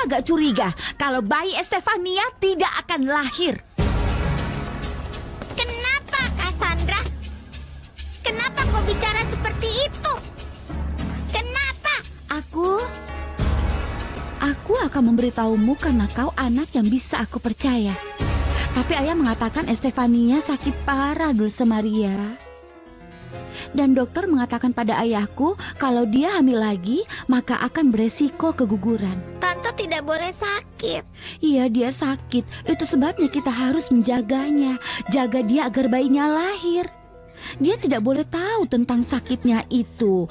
agak curiga kalau bayi Estefania tidak akan lahir. Kenapa, Cassandra? Kenapa kau bicara seperti itu? Kenapa? Aku akan memberitahumu karena kau anak yang bisa aku percaya. Tapi ayah mengatakan Estefania sakit parah, Dulce Maria. Dan dokter mengatakan pada ayahku kalau dia hamil lagi, maka akan beresiko keguguran. Tante tidak boleh sakit. Iya, dia sakit. Itu sebabnya kita harus menjaganya. Jaga dia agar bayinya lahir. Dia tidak boleh tahu tentang sakitnya itu.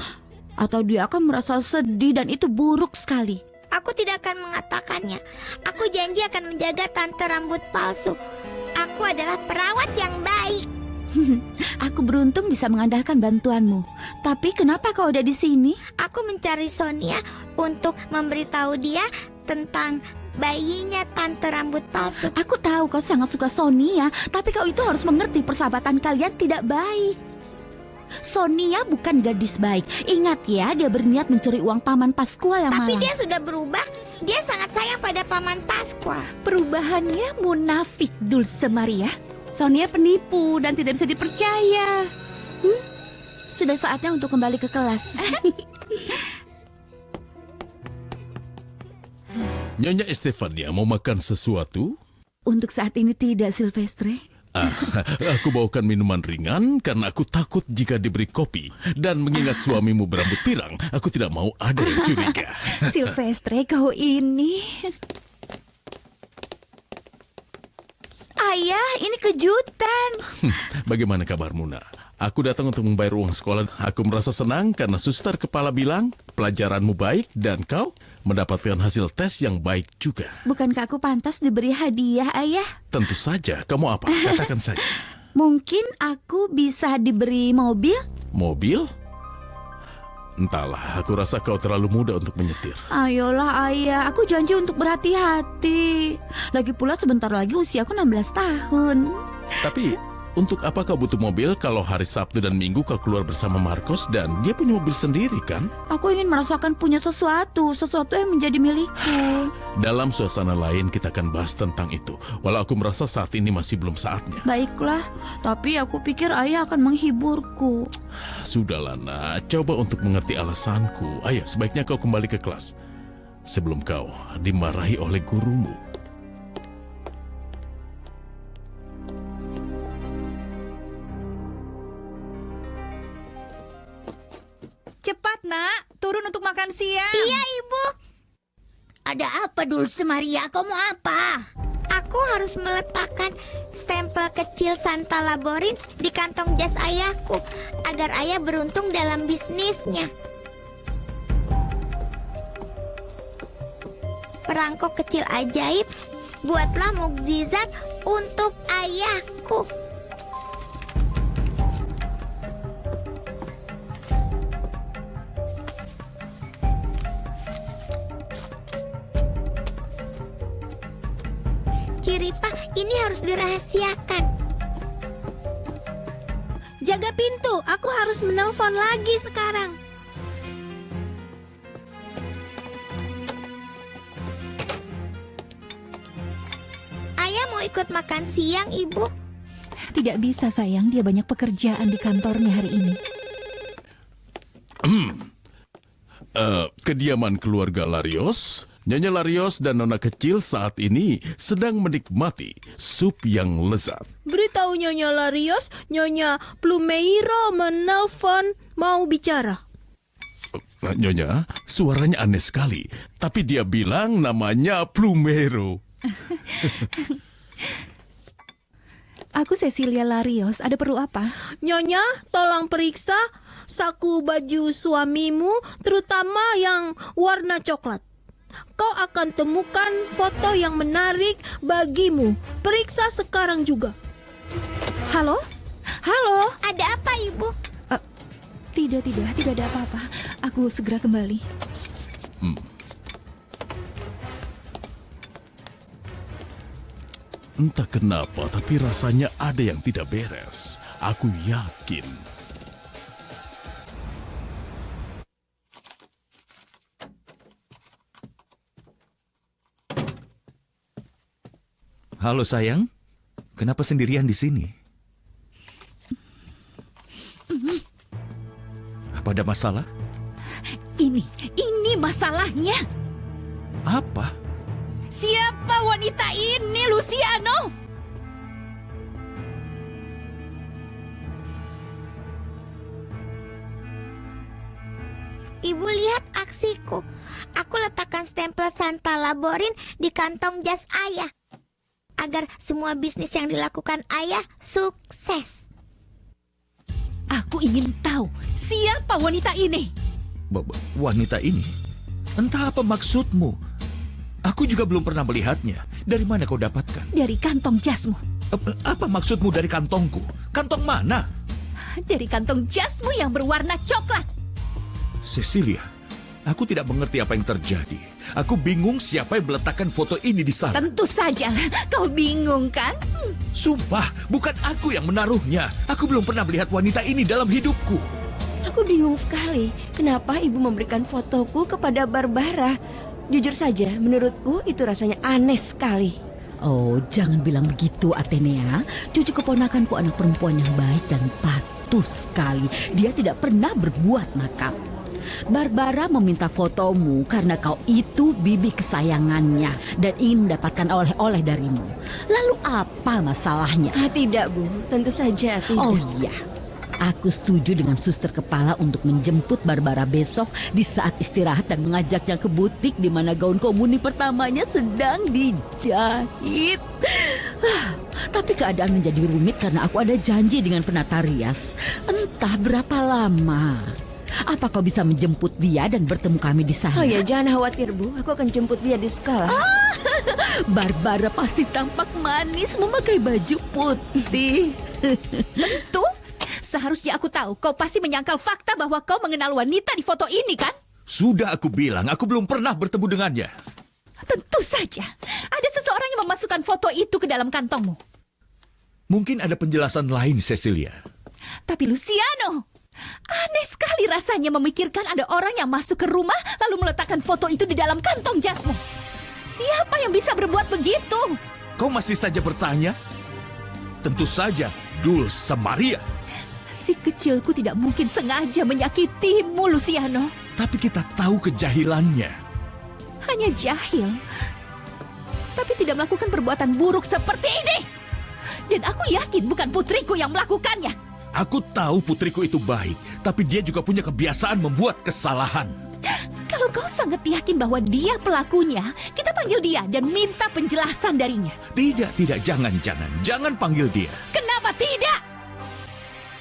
Atau dia akan merasa sedih dan itu buruk sekali. Aku tidak akan mengatakannya. Aku janji akan menjaga tante rambut palsu. Aku adalah perawat yang baik. Aku beruntung bisa mengandalkan bantuanmu. Tapi kenapa kau ada di sini? Aku mencari Sonia untuk memberitahu dia tentang bayinya tante rambut palsu. Aku tahu kau sangat suka Sonia, tapi kau itu harus mengerti persahabatan kalian tidak baik. Sonia bukan gadis baik. Ingat ya, dia berniat mencuri uang Paman Pasqua yang Tapi malang. dia sudah berubah. Dia sangat sayang pada Paman Pasqua. Perubahannya munafik, Dulce Maria. Sonia penipu dan tidak bisa dipercaya. Sudah saatnya untuk kembali ke kelas. Nyonya Estefania mau makan sesuatu? Untuk saat ini tidak, Silvestre. Aku bawakan minuman ringan karena aku takut jika diberi kopi. Dan mengingat suamimu berambut pirang, aku tidak mau ada yang curiga. Silvestre, kau ini. Ayah, ini kejutan. Bagaimana kabarmu, Nak? Aku datang untuk membayar uang sekolah. Aku merasa senang karena suster kepala bilang pelajaranmu baik dan kau mendapatkan hasil tes yang baik juga. Bukankah aku pantas diberi hadiah, Ayah? Tentu saja. Kamu apa? Katakan saja. Mungkin aku bisa diberi mobil? Mobil? Entahlah, aku rasa kau terlalu muda untuk menyetir. Ayolah, Ayah. Aku janji untuk berhati-hati. Lagi pula sebentar lagi usiaku 16 tahun. Tapi, untuk apa kau butuh mobil kalau hari Sabtu dan Minggu kau keluar bersama Marcos dan dia punya mobil sendiri kan? Aku ingin merasakan punya sesuatu yang menjadi milikku. Dalam suasana lain kita akan bahas tentang itu. Walau aku merasa saat ini masih belum saatnya. Baiklah, tapi aku pikir Ayah akan menghiburku. Sudahlah, Nak. Coba untuk mengerti alasanku. Ayo, sebaiknya kau kembali ke kelas. Sebelum kau dimarahi oleh gurumu. Cepat, Nak. Turun untuk makan siang. Iya, Ibu. Ada apa, Dulce Maria? Kau mau apa? Aku harus meletakkan stempel kecil Santa Laborin di kantong jas ayahku agar ayah beruntung dalam bisnisnya. Perangkok kecil ajaib, buatlah mukjizat untuk ayahku. Ciripa, ini harus dirahasiakan. Jaga pintu. Aku harus menelpon lagi sekarang. Ayah mau ikut makan siang, Ibu? Tidak bisa, sayang. Dia banyak pekerjaan di kantornya hari ini. Kediaman keluarga Larios. Nyonya Larios dan Nona kecil saat ini sedang menikmati sup yang lezat. Beritahu Nyonya Larios, Nyonya Plumeiro menelpon mau bicara. Nyonya, suaranya aneh sekali. Tapi dia bilang namanya Plumero. Aku Cecilia Larios, ada perlu apa? Nyonya, tolong periksa saku baju suamimu, terutama yang warna coklat. Kau akan temukan foto yang menarik bagimu. Periksa sekarang juga. Halo? Halo? Ada apa, Ibu? Tidak ada apa-apa. Aku segera kembali. Entah kenapa, tapi rasanya ada yang tidak beres. Aku yakin. Halo sayang, kenapa sendirian di sini? Apa ada masalah? Ini masalahnya. Apa? Siapa wanita ini, Luciano? Ibu lihat aksiku. Aku letakkan stempel Santa Laborin di kantong jas ayah. Agar semua bisnis yang dilakukan ayah sukses. Aku ingin tahu siapa wanita ini. Wanita ini? Entah apa maksudmu. Aku juga belum pernah melihatnya. Dari mana kau dapatkan? Dari kantong jasmu. Apa maksudmu dari kantongku? Kantong mana? Dari kantong jasmu yang berwarna coklat. Cecilia, aku tidak mengerti apa yang terjadi. Aku bingung siapa yang meletakkan foto ini di sana. Tentu saja, kau bingung kan? Sumpah, bukan aku yang menaruhnya. Aku belum pernah melihat wanita ini dalam hidupku. Aku bingung sekali. Kenapa ibu memberikan fotoku kepada Barbara? Jujur saja, menurutku itu rasanya aneh sekali. Oh, jangan bilang begitu, Atenea. Cucu keponakanku anak perempuan yang baik dan patuh sekali. Dia tidak pernah berbuat nakal. Barbara meminta fotomu karena kau itu bibi kesayangannya dan ingin mendapatkan oleh-oleh darimu. Lalu apa masalahnya? Tidak, Bu. Tentu saja tidak. Oh iya, aku setuju dengan suster kepala untuk menjemput Barbara besok di saat istirahat dan mengajaknya ke butik di mana gaun komuni pertamanya sedang dijahit. Tapi keadaan menjadi rumit karena aku ada janji dengan penata rias. Entah berapa lama. Apa kau bisa menjemput dia dan bertemu kami di sana? Oh ya, jangan khawatir, Bu. Aku akan jemput dia di sekolah. Barbara pasti tampak manis memakai baju putih. Tentu. Seharusnya aku tahu kau pasti menyangkal fakta bahwa kau mengenal wanita di foto ini, kan? Sudah aku bilang, aku belum pernah bertemu dengannya. Tentu saja. Ada seseorang yang memasukkan foto itu ke dalam kantongmu. Mungkin ada penjelasan lain, Cecilia. Tapi Luciano, aneh sekali rasanya memikirkan ada orang yang masuk ke rumah lalu meletakkan foto itu di dalam kantong jasmu. Siapa yang bisa berbuat begitu? Kau masih saja bertanya? Tentu saja, Dulce Maria. Si kecilku tidak mungkin sengaja menyakitimu, Luciano. Tapi kita tahu kejahilannya. Hanya jahil, tapi tidak melakukan perbuatan buruk seperti ini. Dan aku yakin bukan putriku yang melakukannya. Aku tahu putriku itu baik, tapi dia juga punya kebiasaan membuat kesalahan. Kalau kau sangat yakin bahwa dia pelakunya, kita panggil dia dan minta penjelasan darinya. Tidak, jangan panggil dia. Kenapa tidak?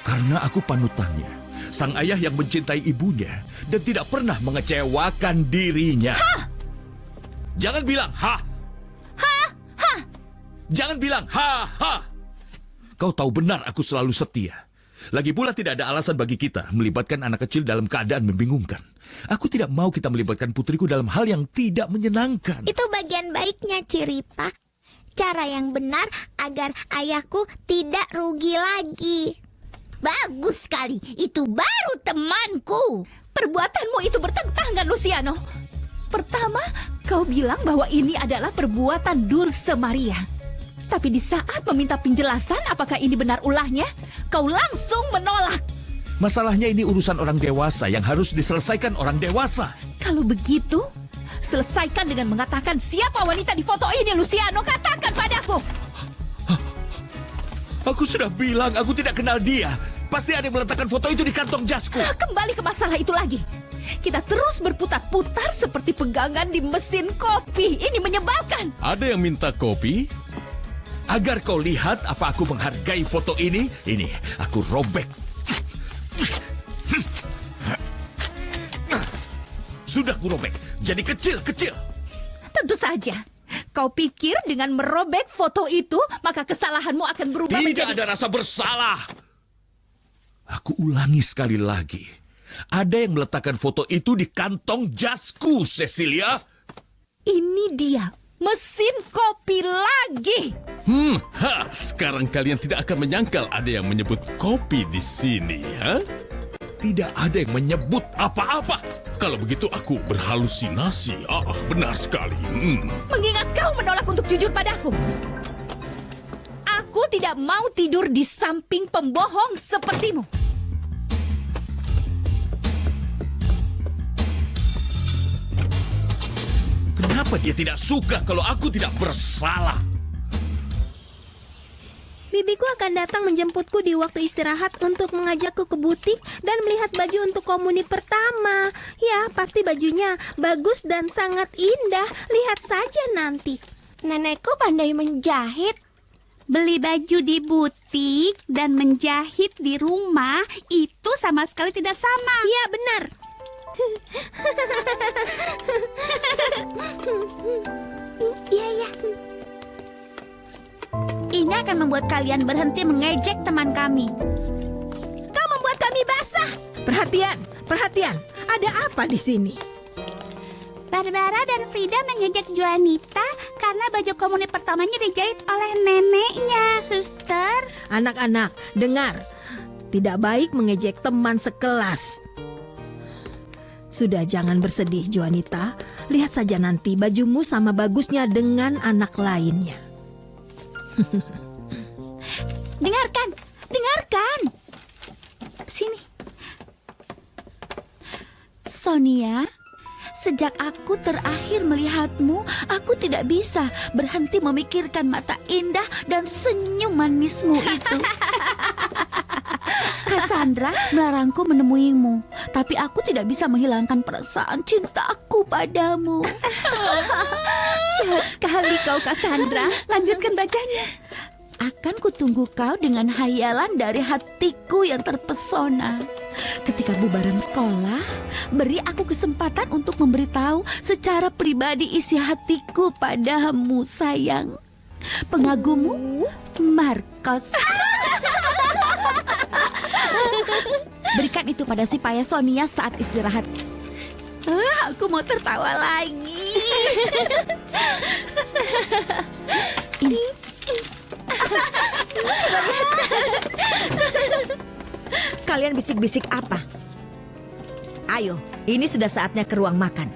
Karena aku panutannya, sang ayah yang mencintai ibunya dan tidak pernah mengecewakan dirinya. Hah? Jangan bilang ha. Jangan bilang ha. Kau tahu benar aku selalu setia. Lagi pula tidak ada alasan bagi kita melibatkan anak kecil dalam keadaan membingungkan. Aku tidak mau kita melibatkan putriku dalam hal yang tidak menyenangkan. Itu bagian baiknya, Ciripa. Cara yang benar agar ayahku tidak rugi lagi. Bagus sekali, itu baru temanku. Perbuatanmu itu bertentangan, Luciano. Pertama, kau bilang bahwa ini adalah perbuatan Dulce Maria. Tapi di saat meminta penjelasan apakah ini benar ulahnya, kau langsung menolak. Masalahnya ini urusan orang dewasa yang harus diselesaikan orang dewasa. Kalau begitu, selesaikan dengan mengatakan siapa wanita di foto ini, Luciano. Katakan padaku. Aku sudah bilang aku tidak kenal dia. Pasti ada yang meletakkan foto itu di kantong jasku. Kembali ke masalah itu lagi. Kita terus berputar-putar seperti pegangan di mesin kopi. Ini menyebalkan. Ada yang minta kopi? Agar kau lihat apa aku menghargai foto ini aku robek. Sudah ku robek, jadi kecil-kecil. Tentu saja. Kau pikir dengan merobek foto itu, maka kesalahanmu akan berubah menjadi... Tidak ada rasa bersalah. Aku ulangi sekali lagi. Ada yang meletakkan foto itu di kantong jasku, Cecilia. Ini dia, mesin kopi lagi. Sekarang kalian tidak akan menyangkal ada yang menyebut kopi di sini, ha? Tidak ada yang menyebut apa-apa. Kalau begitu aku berhalusinasi. Benar sekali. Mengingat kau menolak untuk jujur padaku. tidak mau tidur di samping pembohong sepertimu. Kenapa dia tidak suka kalau aku tidak bersalah? Bibiku akan datang menjemputku di waktu istirahat untuk mengajakku ke butik dan melihat baju untuk komuni pertama. Ya, pasti bajunya bagus dan sangat indah. Lihat saja nanti. Nenekku pandai menjahit. Beli baju di butik dan menjahit di rumah itu sama sekali tidak sama. Ya, benar. Iya, ya. Ini akan membuat kalian berhenti mengejek teman kami. Kau membuat kami basah. Perhatian, perhatian. Ada apa di sini? Barbara dan Frida mengejek Juanita karena baju komuni pertamanya dijahit oleh neneknya, suster. Anak-anak, dengar. Tidak baik mengejek teman sekelas. Sudah, jangan bersedih, Juanita. Lihat saja nanti bajumu sama bagusnya dengan anak lainnya. Dengarkan, dengarkan. Sini. Sonia, sejak aku terakhir melihatmu, aku tidak bisa berhenti memikirkan mata indah dan senyum manismu itu. Cassandra melarangku menemuimu, tapi aku tidak bisa menghilangkan perasaan cintaku padamu. Jahat sekali kau, Cassandra. Lanjutkan bacanya. Akan kutunggu kau dengan hayalan dari hatiku yang terpesona. Ketika bubaran sekolah, beri aku kesempatan untuk memberitahu secara pribadi isi hatiku padamu, sayang. Pengagummu, Marcos. Berikan itu pada si payah Sonia saat istirahat. Aku mau tertawa lagi. Ini. Kalian bisik-bisik apa? Ayo, ini sudah saatnya ke ruang makan.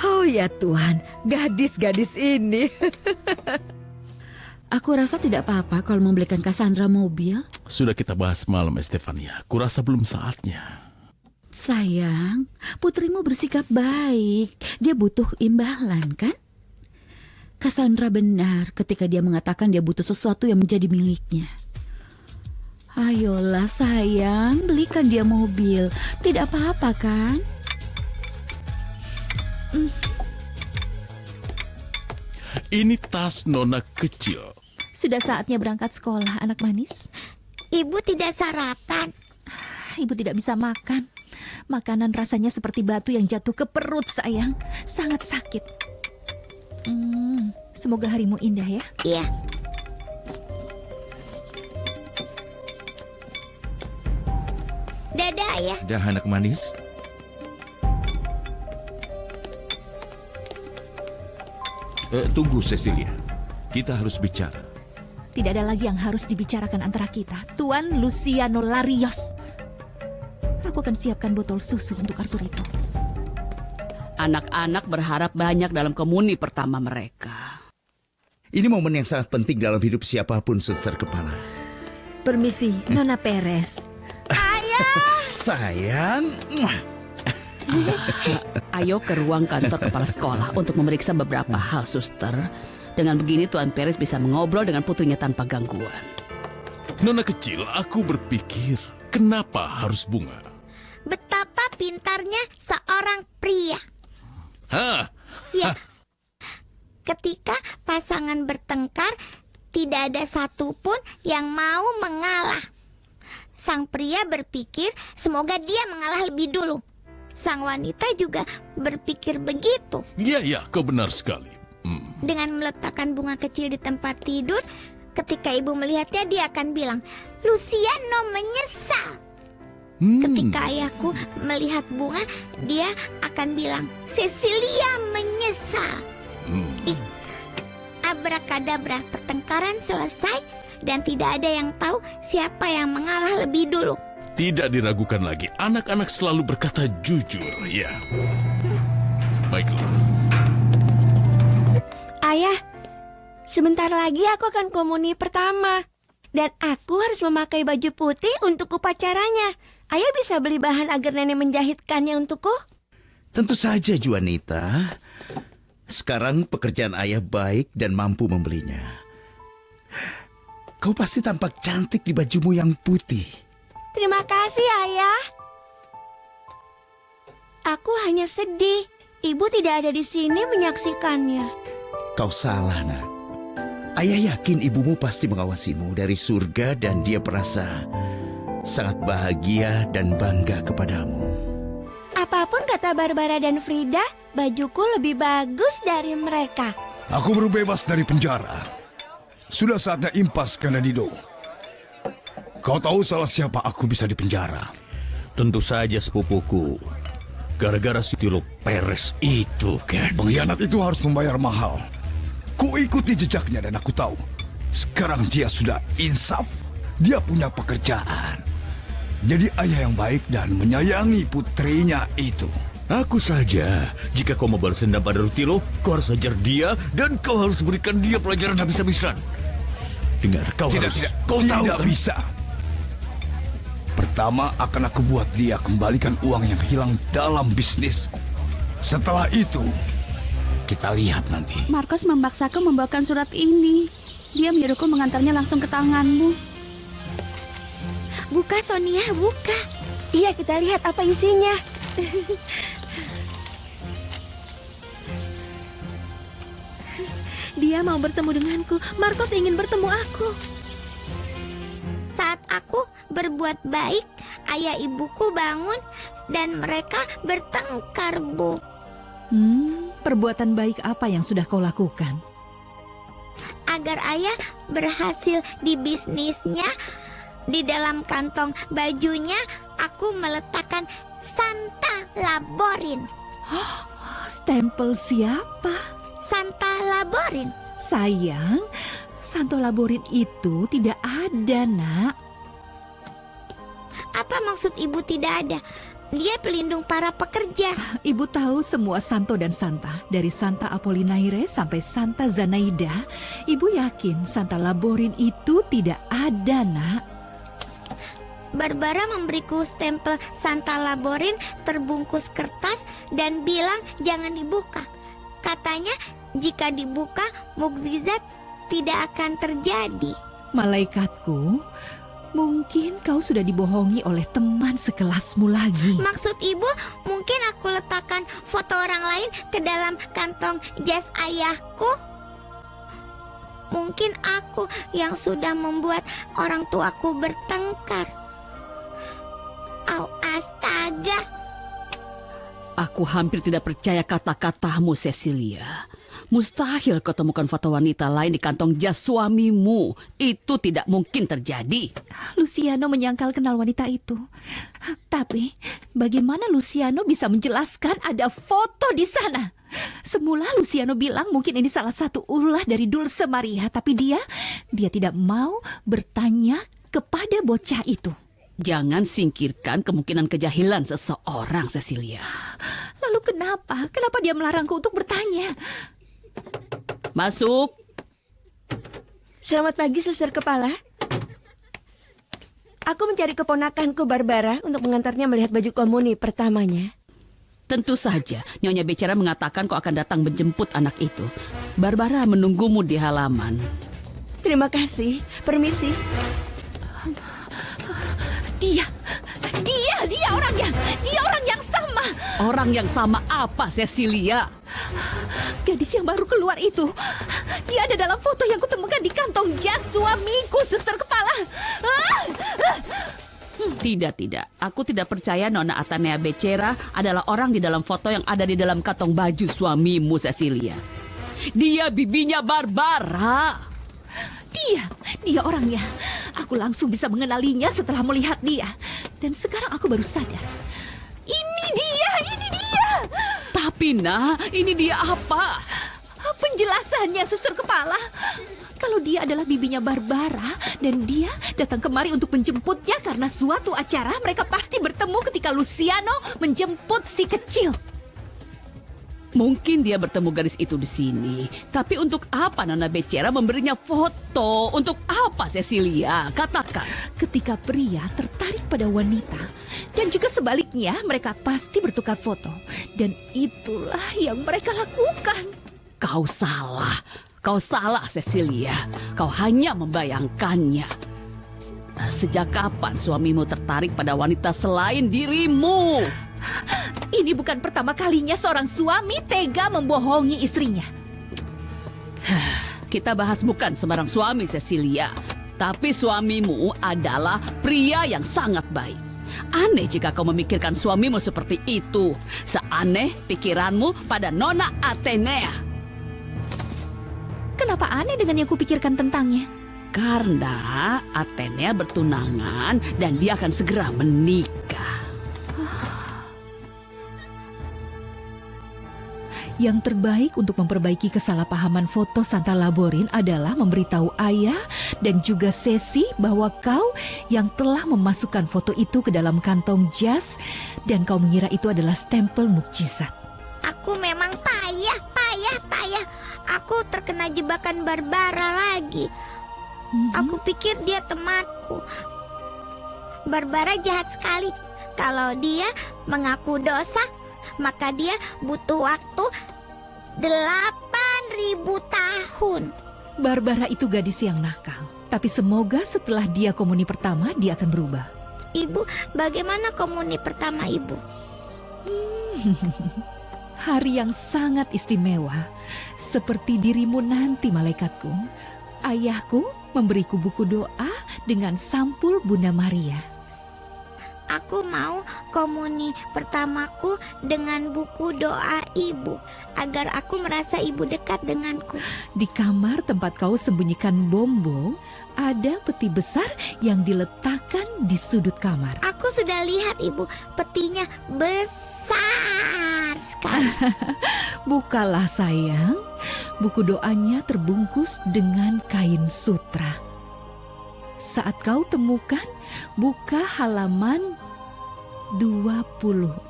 Oh ya Tuhan, gadis-gadis ini. Aku rasa tidak apa-apa kalau membelikan Cassandra mobil. Sudah kita bahas malam, Estefania. Kurasa belum saatnya. Sayang, putrimu bersikap baik. Dia butuh imbalan, kan? Cassandra benar ketika dia mengatakan dia butuh sesuatu yang menjadi miliknya. Ayolah sayang, belikan dia mobil. Tidak apa-apa, kan? Ini tas nona kecil. Sudah saatnya berangkat sekolah, anak manis. Ibu tidak sarapan. Ibu tidak bisa makan. Makanan rasanya seperti batu yang jatuh ke perut, sayang. Sangat sakit. Semoga harimu indah ya. Iya. Dadah, Ayah. Dah anak manis. Tunggu Cecilia. Kita harus bicara. Tidak ada lagi yang harus dibicarakan antara kita. Tuan Luciano Larios. Aku akan siapkan botol susu untuk Arthur itu. Anak-anak berharap banyak dalam komuni pertama mereka. Ini momen yang sangat penting dalam hidup siapapun, suster kepala. Permisi, Nona Perez. Sayang. Ayo ke ruang kantor kepala sekolah untuk memeriksa beberapa hal, suster. Dengan begini Tuan Perez bisa mengobrol dengan putrinya tanpa gangguan. Nona kecil, aku berpikir, kenapa harus bunga? Betapa pintarnya seorang pria. Hah? Ya. Ketika pasangan bertengkar, tidak ada satupun yang mau mengalah. Sang pria berpikir semoga dia mengalah lebih dulu. Sang wanita juga berpikir begitu. Iya, kau benar sekali. Dengan meletakkan bunga kecil di tempat tidur, ketika ibu melihatnya dia akan bilang, Luciano menyesal. Ketika ayahku melihat bunga, dia akan bilang, Cecilia menyesal. Abrakadabra, pertengkaran selesai dan tidak ada yang tahu siapa yang mengalah lebih dulu. Tidak diragukan lagi, anak-anak selalu berkata jujur, ya. Baiklah. Ayah, sebentar lagi aku akan komuni pertama. Dan aku harus memakai baju putih untuk upacaranya. Ayah bisa beli bahan agar nenek menjahitkannya untukku? Tentu saja, Juanita. Sekarang pekerjaan ayah baik dan mampu membelinya. Kau pasti tampak cantik di bajumu yang putih. Terima kasih, Ayah. Aku hanya sedih. Ibu tidak ada di sini menyaksikannya. Kau salah, nak. Ayah yakin ibumu pasti mengawasimu dari surga dan dia merasa sangat bahagia dan bangga kepadamu. Apapun kata Barbara dan Frida, bajuku lebih bagus dari mereka. Aku baru bebas dari penjara. Sudah saatnya impas Candido. Kau tahu salah siapa aku bisa dipenjara? Tentu saja sepupuku. Gara-gara si Tilo Perez itu, kan? Pengkhianat itu harus membayar mahal. Ku ikuti jejaknya dan aku tahu. Sekarang dia sudah insaf. Dia punya pekerjaan. Jadi ayah yang baik dan menyayangi putrinya itu. Aku saja. Jika kau mau balas dendam pada Rutilo, kau harus hajar dia dan kau harus berikan dia pelajaran habis-habisan. Dengar, kau tahu tidak kan? bisa. Pertama akan aku buat dia kembalikan uang yang hilang dalam bisnis. Setelah itu, kita lihat nanti. Marcos memaksaku membawakan surat ini. Dia menyuruhku mengantarnya langsung ke tanganmu. Buka, Sonia, buka. Iya, kita lihat apa isinya. Dia mau bertemu denganku. Marcos ingin bertemu aku. Saat aku berbuat baik, ayah ibuku bangun dan mereka bertengkar, Bu. Perbuatan baik apa yang sudah kau lakukan? Agar ayah berhasil di bisnisnya, di dalam kantong bajunya aku meletakkan Santa Laborin. Stempel siapa? Santa Laborin. Sayang, Santo Laborin itu tidak ada, nak. Apa maksud ibu tidak ada? Dia pelindung para pekerja. Ibu tahu semua Santo dan Santa. Dari Santa Apollinaire sampai Santa Zanaida. Ibu yakin Santa Laborin itu tidak ada, nak. Barbara memberiku stempel Santa Laborin terbungkus kertas dan bilang jangan dibuka. Katanya jika dibuka mukjizat tidak akan terjadi. Malaikatku, mungkin kau sudah dibohongi oleh teman sekelasmu lagi. Maksud ibu mungkin aku letakkan foto orang lain ke dalam kantong jas ayahku? Mungkin aku yang sudah membuat orang tuaku bertengkar. Au, astaga. Aku hampir tidak percaya kata-katamu, Cecilia. Mustahil kau temukan foto wanita lain di kantong jas suamimu. Itu tidak mungkin terjadi. Luciano menyangkal kenal wanita itu. Tapi bagaimana Luciano bisa menjelaskan ada foto di sana? Semula Luciano bilang mungkin ini salah satu ulah dari Dulce Maria. Tapi dia tidak mau bertanya kepada bocah itu. Jangan singkirkan kemungkinan kejahilan seseorang, Cecilia. Lalu kenapa? Kenapa dia melarangku untuk bertanya? Masuk. Selamat pagi, Suster Kepala. Aku mencari keponakanku Barbara untuk mengantarnya melihat baju komuni pertamanya. Tentu saja, Nyonya Becerra mengatakan kau akan datang menjemput anak itu. Barbara menunggumu di halaman. Terima kasih. Permisi. Dia orangnya. Dia orang yang sama. Orang yang sama apa, Cecilia? Gadis yang baru keluar itu. Dia ada dalam foto yang kutemukan di kantong jas suamiku, Suster Kepala. Tidak. Aku tidak percaya Nona Atenea Becerra adalah orang di dalam foto yang ada di dalam kantong baju suamimu, Cecilia. Dia bibinya Barbara. Dia orangnya. Aku langsung bisa mengenalinya setelah melihat dia. Dan sekarang aku baru sadar. Ini dia. Tapi, ini dia apa? Penjelasannya, Suster Kepala. Kalau dia adalah bibinya Barbara dan dia datang kemari untuk menjemputnya karena suatu acara, mereka pasti bertemu ketika Luciano menjemput si kecil. Mungkin dia bertemu gadis itu di sini. Tapi untuk apa Nona Becera memberinya foto? Untuk apa, Cecilia? Katakan. Ketika pria tertarik pada wanita dan juga sebaliknya, mereka pasti bertukar foto. Dan itulah yang mereka lakukan. Kau salah. Kau salah, Cecilia. Kau hanya membayangkannya. Sejak kapan suamimu tertarik pada wanita selain dirimu? Ini bukan pertama kalinya seorang suami tega membohongi istrinya. Kita bahas bukan sembarang suami, Cecilia. Tapi suamimu adalah pria yang sangat baik. Aneh jika kau memikirkan suamimu seperti itu. Seaneh pikiranmu pada Nona Atenea. Kenapa aneh dengan yang kupikirkan tentangnya? Karena Atenea bertunangan dan dia akan segera menikah. Yang terbaik untuk memperbaiki kesalahpahaman foto Santa Laborin adalah memberitahu ayah dan juga Sesi bahwa kau yang telah memasukkan foto itu ke dalam kantong jas dan kau mengira itu adalah stempel mukjizat. Aku memang payah. Aku terkena jebakan Barbara lagi. Aku pikir dia temanku. Barbara jahat sekali. Kalau dia mengaku dosa, maka dia butuh waktu 8.000 tahun. Barbara itu gadis yang nakal. Tapi semoga setelah dia komuni pertama, dia akan berubah. Ibu, bagaimana komuni pertama ibu? Hari yang sangat istimewa. Seperti dirimu nanti, malaikatku. Ayahku memberiku buku doa dengan sampul Bunda Maria. Aku mau komuni pertamaku dengan buku doa ibu, agar aku merasa ibu dekat denganku. Di kamar tempat kau sembunyikan Bombo, ada peti besar yang diletakkan di sudut kamar. Aku sudah lihat ibu, petinya besar sekali. Bukalah sayang, buku doanya terbungkus dengan kain sutra. Saat kau temukan, buka halaman 26.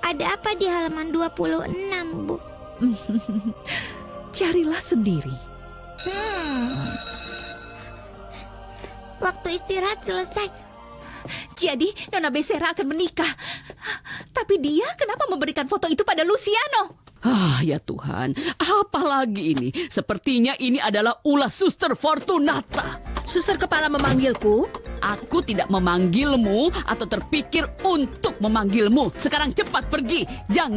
Ada apa di halaman 26, Bu? Carilah sendiri. Waktu istirahat selesai. Jadi Nona Becera akan menikah. Tapi dia kenapa memberikan foto itu pada Luciano? Ya Tuhan, apalagi ini? Sepertinya ini adalah ulah Suster Fortunata. Suster kepala memanggilku? Aku tidak memanggilmu atau terpikir untuk memanggilmu. Sekarang cepat pergi. Jangan